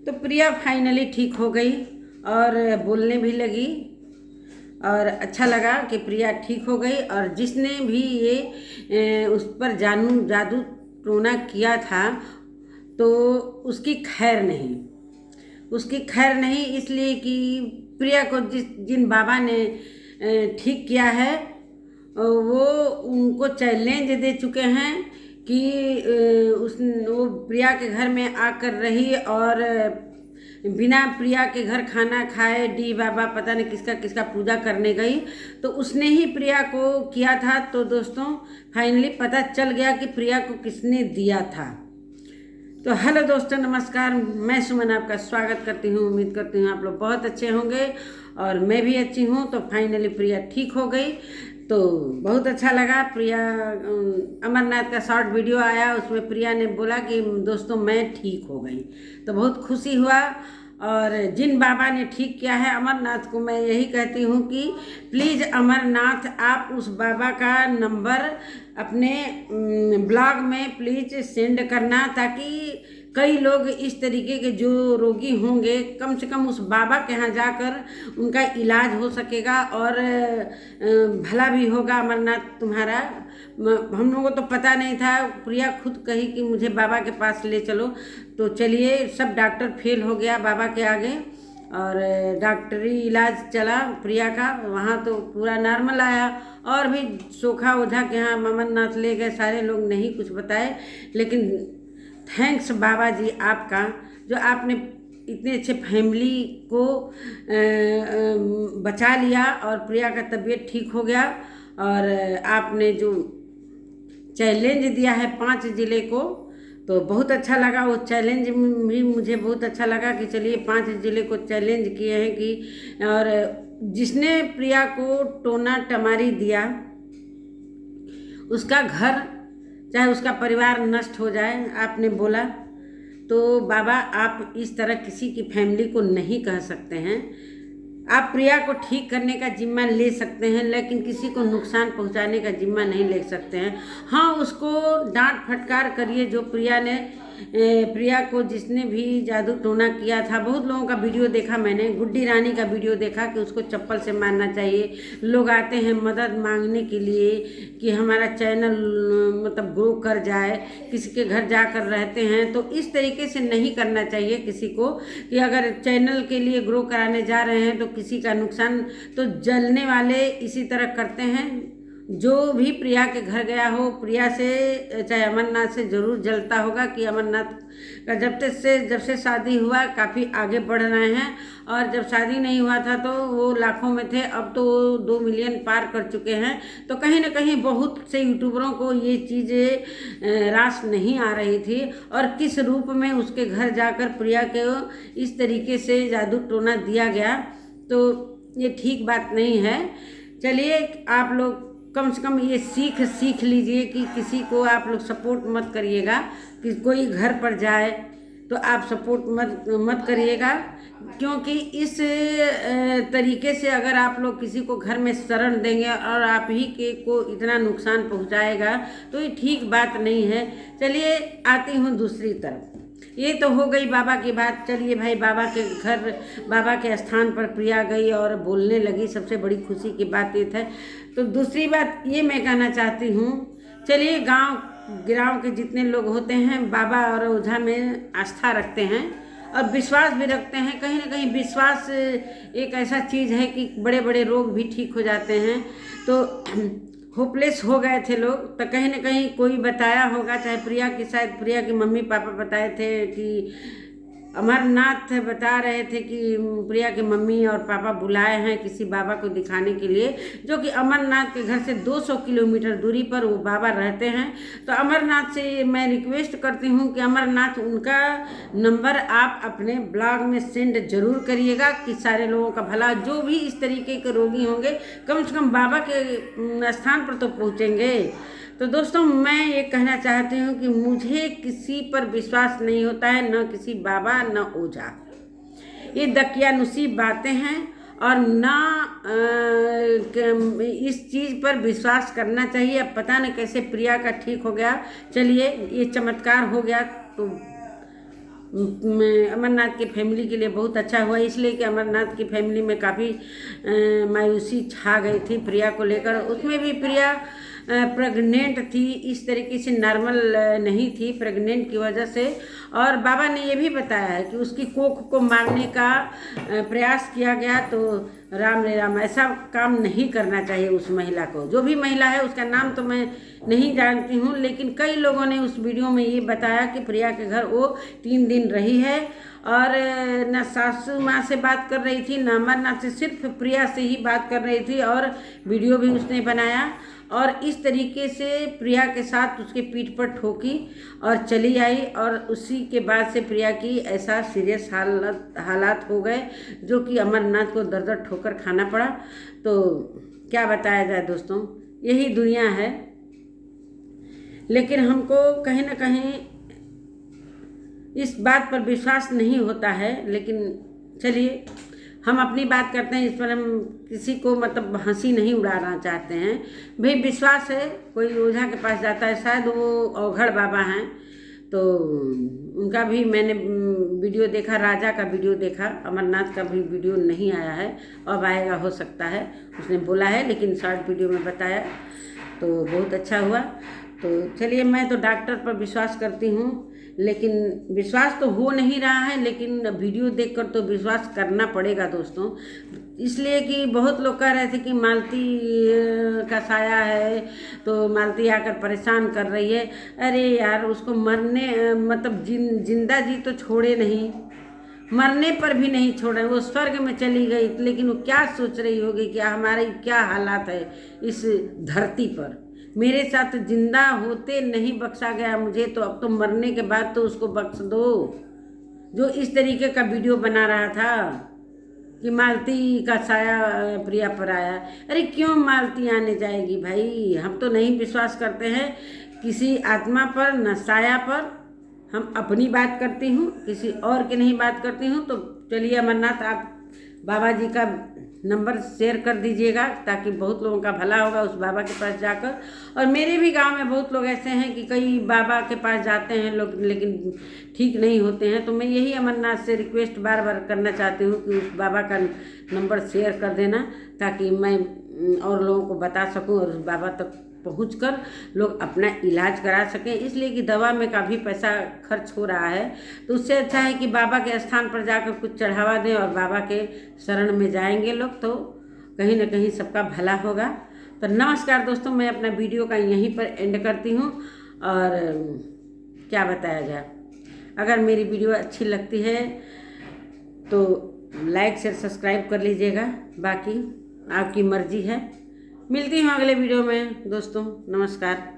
तो प्रिया फाइनली ठीक हो गई और बोलने भी लगी और अच्छा लगा कि प्रिया ठीक हो गई। और जिसने भी ये उस पर जादू टोना किया था तो उसकी खैर नहीं, इसलिए कि प्रिया को जिन बाबा ने ठीक किया है वो उनको चैलेंज दे चुके हैं कि वो प्रिया के घर में आकर रही और बिना प्रिया के घर खाना खाए डी बाबा पता नहीं किसका किसका पूजा करने गई, तो उसने ही प्रिया को किया था। तो दोस्तों फाइनली पता चल गया कि प्रिया को किसने दिया था। तो हेलो दोस्तों, नमस्कार, मैं सुमन आपका स्वागत करती हूँ। उम्मीद करती हूँ आप लोग बहुत अच्छे होंगे और मैं भी अच्छी हूँ। तो फाइनली प्रिया ठीक हो गई तो बहुत अच्छा लगा। प्रिया अमरनाथ का शॉर्ट वीडियो आया, उसमें प्रिया ने बोला कि दोस्तों मैं ठीक हो गई, तो बहुत खुशी हुआ। और जिन बाबा ने ठीक किया है अमरनाथ को, मैं यही कहती हूँ कि प्लीज़ अमरनाथ आप उस बाबा का नंबर अपने ब्लॉग में प्लीज़ सेंड करना, ताकि कई लोग इस तरीके के जो रोगी होंगे कम से कम उस बाबा के यहाँ जाकर उनका इलाज हो सकेगा और भला भी होगा अमरनाथ तुम्हारा। हम लोगों को तो पता नहीं था, प्रिया खुद कही कि मुझे बाबा के पास ले चलो, तो चलिए सब डॉक्टर फेल हो गया बाबा के आगे और डॉक्टरी इलाज चला प्रिया का, वहाँ तो पूरा नॉर्मल आया। और भी सोखा ओझा के यहाँ अमरनाथ ले गए, सारे लोग नहीं कुछ बताए, लेकिन थैंक्स बाबा जी आपका, जो आपने इतने अच्छे फैमिली को बचा लिया और प्रिया का तबीयत ठीक हो गया। और आपने जो चैलेंज दिया है 5 जिले को, तो बहुत अच्छा लगा। वो चैलेंज भी मुझे बहुत अच्छा लगा कि चलिए 5 जिले को चैलेंज किए हैं कि, और जिसने प्रिया को टोना टमारी दिया उसका घर चाहे उसका परिवार नष्ट हो जाए, आपने बोला। तो बाबा आप इस तरह किसी की फैमिली को नहीं कह सकते हैं। आप प्रिया को ठीक करने का जिम्मा ले सकते हैं, लेकिन किसी को नुकसान पहुंचाने का जिम्मा नहीं ले सकते हैं। हाँ, उसको डांट फटकार करिए जो प्रिया को जिसने भी जादू टोना किया था। बहुत लोगों का वीडियो देखा मैंने, गुड्डी रानी का वीडियो देखा कि उसको चप्पल से मारना चाहिए। लोग आते हैं मदद मांगने के लिए कि हमारा चैनल मतलब ग्रो कर जाए, किसी के घर जाकर रहते हैं, तो इस तरीके से नहीं करना चाहिए किसी को कि अगर चैनल के लिए ग्रो कराने जा रहे हैं तो किसी का नुकसान। तो जलने वाले इसी तरह करते हैं। जो भी प्रिया के घर गया हो, प्रिया से चाहे अमरनाथ से ज़रूर जलता होगा कि अमरनाथ का जब से शादी हुआ काफ़ी आगे बढ़ रहे हैं। और जब शादी नहीं हुआ था तो वो लाखों में थे, अब तो वो 2 मिलियन पार कर चुके हैं। तो कहीं ना कहीं बहुत से यूट्यूबरों को ये चीज़ें रास नहीं आ रही थी, और किस रूप में उसके घर जाकर प्रिया के इस तरीके से जादू टोना दिया गया, तो ये ठीक बात नहीं है। चलिए आप लोग कम से कम ये सीख लीजिए कि किसी को आप लोग सपोर्ट मत करिएगा कि कोई घर पर जाए तो आप सपोर्ट मत करिएगा, क्योंकि इस तरीके से अगर आप लोग किसी को घर में शरण देंगे और आप ही के को इतना नुकसान पहुंचाएगा तो ये ठीक बात नहीं है। चलिए आती हूँ दूसरी तरफ। ये तो हो गई बाबा की बात। चलिए भाई, बाबा के घर, बाबा के स्थान पर प्रिया गई और बोलने लगी, सबसे बड़ी खुशी की बात ये था। तो दूसरी बात ये मैं कहना चाहती हूँ, चलिए गांव के जितने लोग होते हैं बाबा और ओझा में आस्था रखते हैं और विश्वास भी रखते हैं। कहीं ना कहीं विश्वास एक ऐसा चीज़ है कि बड़े बड़े रोग भी ठीक हो जाते हैं। तो होपलेस हो गए थे लोग, तो कहीं ना कहीं कोई बताया होगा, चाहे शायद प्रिया की मम्मी पापा बताए थे कि अमरनाथ बता रहे थे कि प्रिया की मम्मी और पापा बुलाए हैं किसी बाबा को दिखाने के लिए, जो कि अमरनाथ के घर से 200 किलोमीटर दूरी पर वो बाबा रहते हैं। तो अमरनाथ से मैं रिक्वेस्ट करती हूँ कि अमरनाथ उनका नंबर आप अपने ब्लॉग में सेंड जरूर करिएगा कि सारे लोगों का भला, जो भी इस तरीके के रोगी होंगे कम से कम बाबा के स्थान पर तो पहुँचेंगे। तो दोस्तों मैं ये कहना चाहती हूँ कि मुझे किसी पर विश्वास नहीं होता है, न किसी बाबा न ओझा। ये दकियानुसी बातें हैं और ना इस चीज़ पर विश्वास करना चाहिए। अब पता नहीं कैसे प्रिया का ठीक हो गया। चलिए ये चमत्कार हो गया तो अमरनाथ की फैमिली के लिए बहुत अच्छा हुआ, इसलिए कि अमरनाथ की फैमिली में काफ़ी मायूसी छा गई थी प्रिया को लेकर। उसमें भी प्रिया प्रेग्नेंट थी, इस तरीके से नॉर्मल नहीं थी, प्रेग्नेंट की वजह से। और बाबा ने ये भी बताया है कि उसकी कोख को मारने का प्रयास किया गया। तो राम रे राम, ऐसा काम नहीं करना चाहिए उस महिला को। जो भी महिला है, उसका नाम तो मैं नहीं जानती हूँ, लेकिन कई लोगों ने उस वीडियो में ये बताया कि प्रिया के घर वो 3 दिन रही है और न सासू माँ से बात कर रही थी, न अमरनाथ से, सिर्फ प्रिया से ही बात कर रही थी। और वीडियो भी उसने बनाया और इस तरीके से प्रिया के साथ उसके पीठ पर ठोकी और चली आई। और उसी के बाद से प्रिया की ऐसा सीरियस हालात हो गए, जो कि अमरनाथ को दर दर ठोकर खाना पड़ा। तो क्या बताया जाए दोस्तों, यही दुनिया है। लेकिन हमको कहीं ना कहीं इस बात पर विश्वास नहीं होता है। लेकिन चलिए, हम अपनी बात करते हैं, इस पर हम किसी को मतलब हंसी नहीं उड़ाना चाहते हैं। भाई विश्वास है, कोई ओझा के पास जाता है, शायद वो अवघड़ बाबा हैं, तो उनका भी मैंने वीडियो देखा, राजा का वीडियो देखा, अमरनाथ का भी वीडियो नहीं आया है, अब आएगा हो सकता है, उसने बोला है, लेकिन शॉर्ट वीडियो में बताया, तो बहुत अच्छा हुआ। तो चलिए, मैं तो डॉक्टर पर विश्वास करती हूँ, लेकिन विश्वास तो हो नहीं रहा है, लेकिन वीडियो देखकर तो विश्वास करना पड़ेगा दोस्तों। इसलिए कि बहुत लोग कह रहे थे कि मालती का साया है, तो मालती आकर परेशान कर रही है। अरे यार, उसको मरने मतलब जिंदा जी तो छोड़े नहीं, मरने पर भी नहीं छोड़ा, वो स्वर्ग में चली गई, लेकिन वो क्या सोच रही होगी कि हमारी क्या हालात है इस धरती पर। मेरे साथ जिंदा होते नहीं बख्शा गया मुझे, तो अब तो मरने के बाद तो उसको बख्श दो, जो इस तरीके का वीडियो बना रहा था कि मालती का साया प्रिया पर आया। अरे क्यों मालती आने जाएगी भाई? हम तो नहीं विश्वास करते हैं किसी आत्मा पर, न साया पर। हम अपनी बात करती हूँ, किसी और की नहीं बात करती हूँ। तो चलिए अमरनाथ, आप बाबा जी का नंबर शेयर कर दीजिएगा, ताकि बहुत लोगों का भला होगा उस बाबा के पास जाकर। और मेरे भी गांव में बहुत लोग ऐसे हैं कि कई बाबा के पास जाते हैं लोग, लेकिन ठीक नहीं होते हैं। तो मैं यही अमरनाथ से रिक्वेस्ट बार बार करना चाहती हूँ कि उस बाबा का नंबर शेयर कर देना, ताकि मैं और लोगों को बता सकूँ और उस बाबा तक पहुंचकर लोग अपना इलाज करा सकें। इसलिए कि दवा में काफ़ी पैसा खर्च हो रहा है, तो उससे अच्छा है कि बाबा के स्थान पर जाकर कुछ चढ़ावा दें और बाबा के शरण में जाएंगे लोग, तो कहीं ना कहीं सबका भला होगा। तो नमस्कार दोस्तों, मैं अपना वीडियो का यहीं पर एंड करती हूँ। और क्या बताया जाए, अगर मेरी वीडियो अच्छी लगती है तो लाइक शेयर सब्सक्राइब कर लीजिएगा, बाकी आपकी मर्जी है। मिलती हूँ अगले वीडियो में दोस्तों, नमस्कार।